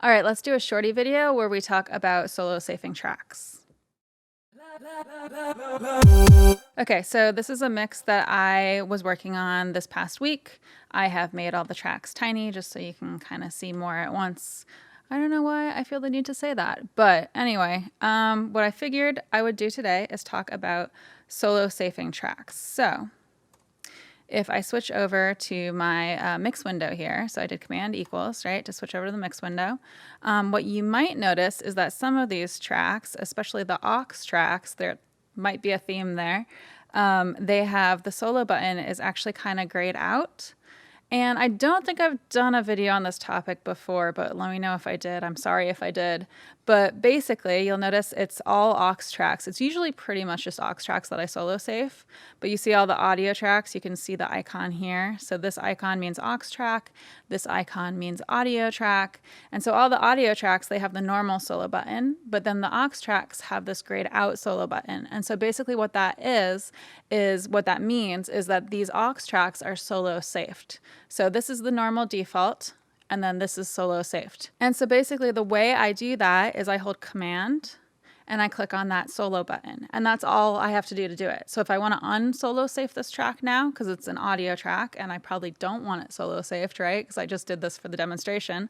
All right, let's do a shorty video where we talk about solo safing tracks. Okay, so this is a mix that I was working on this past week. I have made all the tracks tiny just so you can kind of see more at once. I don't know why I feel the need to say that, but anyway, what I figured I would do today is talk about solo safing tracks. So if I switch over to my mix window here, so I did Command equals, right, to switch over to the mix window, what you might notice is that some of these tracks, especially the aux tracks, there might be a theme there, they have the solo button is actually kind of grayed out. And I don't think I've done a video on this topic before, but let me know if I did. I'm sorry if I did. But basically, you'll notice it's all aux tracks. It's usually pretty much just aux tracks that I solo safe. But you see all the audio tracks. You can see the icon here. So this icon means aux track. This icon means audio track. And so all the audio tracks, they have the normal solo button. But then the aux tracks have this grayed out solo button. And so basically what that is what that means is that these aux tracks are solo safed. So this is the normal default, and then this is solo safed. And so basically the way I do that is I hold Command and I click on that solo button, and that's all I have to do it. So if I want to unsolo safe this track now, because it's an audio track and I probably don't want it solo safed, right? Because I just did this for the demonstration.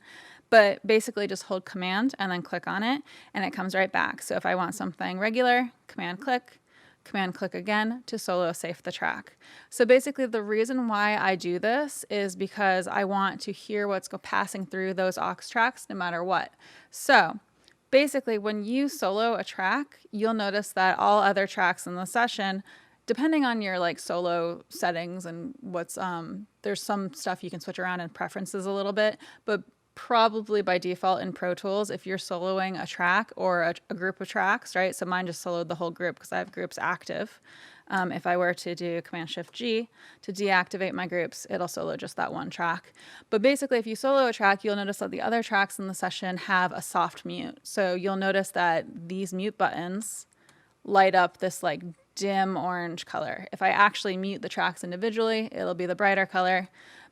But basically just hold Command and then click on it and it comes right back. So if I want something regular, Command click again to solo safe the track. So basically the reason why I do this is because I want to hear what's passing through those aux tracks no matter what. So basically when you solo a track, you'll notice that all other tracks in the session, depending on your like solo settings and what's there's some stuff you can switch around in preferences a little bit, but probably by default in Pro Tools, if you're soloing a track or a group of tracks, right? So mine just soloed the whole group because I have groups active. If I were to do Command-Shift-G to deactivate my groups, it'll solo just that one track. But basically, if you solo a track, you'll notice that the other tracks in the session have a soft mute. So you'll notice that these mute buttons light up this like dim orange color. If I actually mute the tracks individually, it'll be the brighter color.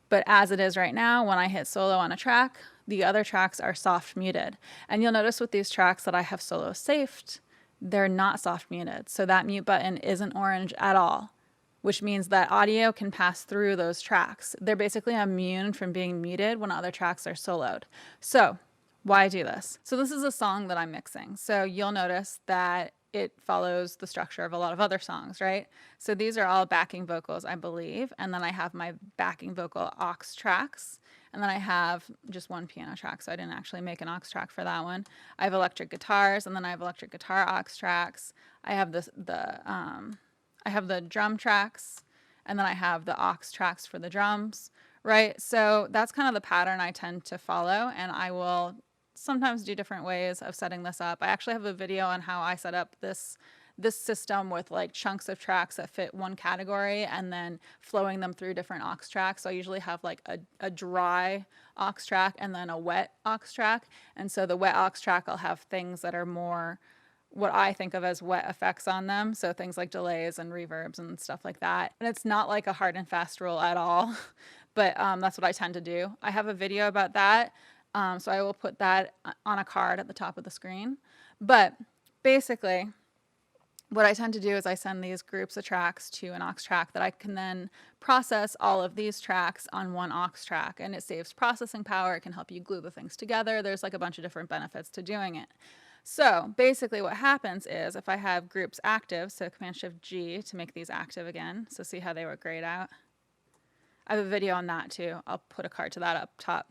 But as it is right now, when I hit solo on a track, the other tracks are soft muted. And you'll notice with these tracks that I have solo safed, they're not soft muted. So that mute button isn't orange at all, which means that audio can pass through those tracks. They're basically immune from being muted when other tracks are soloed. So why do this? So this is a song that I'm mixing. So you'll notice that it follows the structure of a lot of other songs, right? So these are all backing vocals, I believe. And then I have my backing vocal aux tracks. And then I have just one piano track, so I didn't actually make an aux track for that one. I have electric guitars, and then I have electric guitar aux tracks. I have I have the drum tracks, and then I have the aux tracks for the drums, right? So that's kind of the pattern I tend to follow, and I will sometimes do different ways of setting this up. I actually have a video on how I set up this system with like chunks of tracks that fit one category and then flowing them through different aux tracks. So I usually have like a dry aux track and then a wet aux track. And so the wet aux track, I'll have things that are more what I think of as wet effects on them. So things like delays and reverbs and stuff like that. And it's not like a hard and fast rule at all, but that's what I tend to do. I have a video about that. So I will put that on a card at the top of the screen. But basically, what I tend to do is I send these groups of tracks to an aux track that I can then process all of these tracks on one aux track, and it saves processing power. It can help you glue the things together. There's like a bunch of different benefits to doing it. So basically what happens is if I have groups active, so Command-Shift-G to make these active again, so see how they were grayed out. I have a video on that too. I'll put a card to that up top.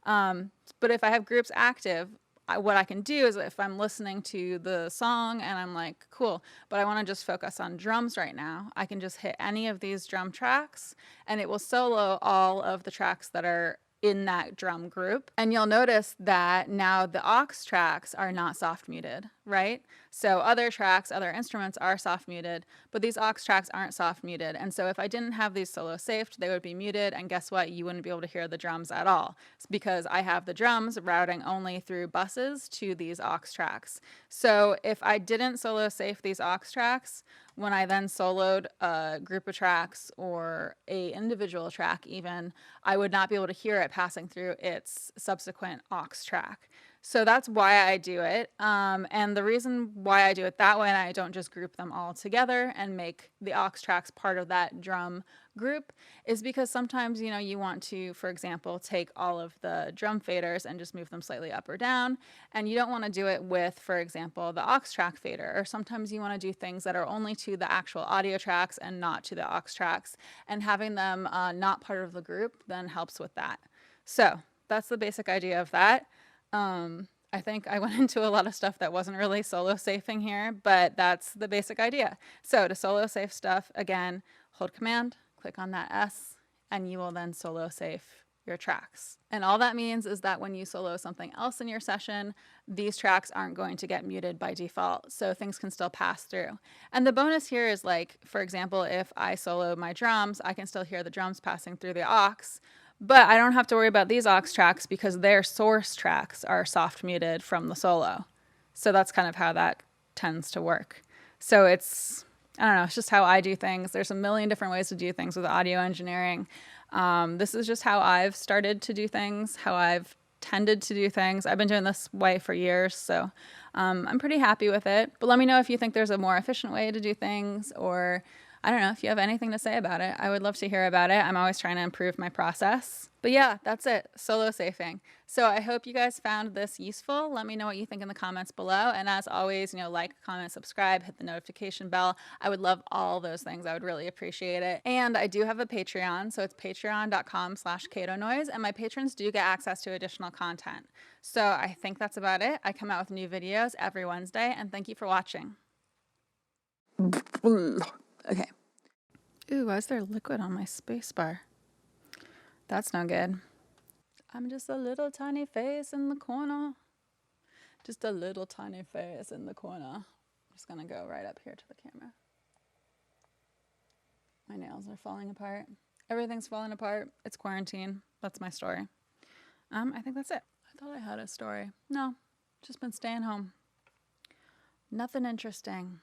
But if I have groups active, what I can do is if I'm listening to the song and I'm like, cool, but I want to just focus on drums right now, I can just hit any of these drum tracks and it will solo all of the tracks that are in that drum group. And you'll notice that now the aux tracks are not soft muted, right? So other tracks, other instruments are soft muted, but these aux tracks aren't soft muted. And so if I didn't have these solo safed, they would be muted. And guess what? You wouldn't be able to hear the drums at all. It's because I have the drums routing only through buses to these aux tracks. So if I didn't solo safe these aux tracks, when I then soloed a group of tracks or a individual track even, I would not be able to hear it passing through its subsequent aux track. So that's why I do it. And the reason why I do it that way and I don't just group them all together and make the aux tracks part of that drum group is because sometimes, you want to, for example, take all of the drum faders and just move them slightly up or down. And you don't want to do it with, for example, the aux track fader. Or sometimes you want to do things that are only to the actual audio tracks and not to the aux tracks. And having them not part of the group then helps with that. So that's the basic idea of that. I think I went into a lot of stuff that wasn't really solo safing here, but that's the basic idea. So to solo safe stuff, again, hold Command, click on that S, and you will then solo safe your tracks. And all that means is that when you solo something else in your session, these tracks aren't going to get muted by default, so things can still pass through. And the bonus here is, like, for example, if I solo my drums, I can still hear the drums passing through the aux, but I don't have to worry about these aux tracks because their source tracks are soft muted from the solo. So that's kind of how that tends to work. So I don't know, it's just how I do things. There's a million different ways to do things with audio engineering. This is just how I've started to do things, how I've tended to do things. I've been doing this way for years, so I'm pretty happy with it. But let me know if you think there's a more efficient way to do things, or I don't know, if you have anything to say about it. I would love to hear about it. I'm always trying to improve my process. But yeah, that's it. Solo safing. So I hope you guys found this useful. Let me know what you think in the comments below. And as always, like, comment, subscribe, hit the notification bell. I would love all those things. I would really appreciate it. And I do have a Patreon. So it's patreon.com/CatoNoise. And my patrons do get access to additional content. So I think that's about it. I come out with new videos every Wednesday. And thank you for watching. Okay. Ooh, why is there liquid on my space bar? That's no good. I'm just a little tiny face in the corner. Just a little tiny face in the corner. I'm just gonna go right up here to the camera. My nails are falling apart. Everything's falling apart. It's quarantine. That's my story. I think that's it. I thought I had a story. No, just been staying home. Nothing interesting.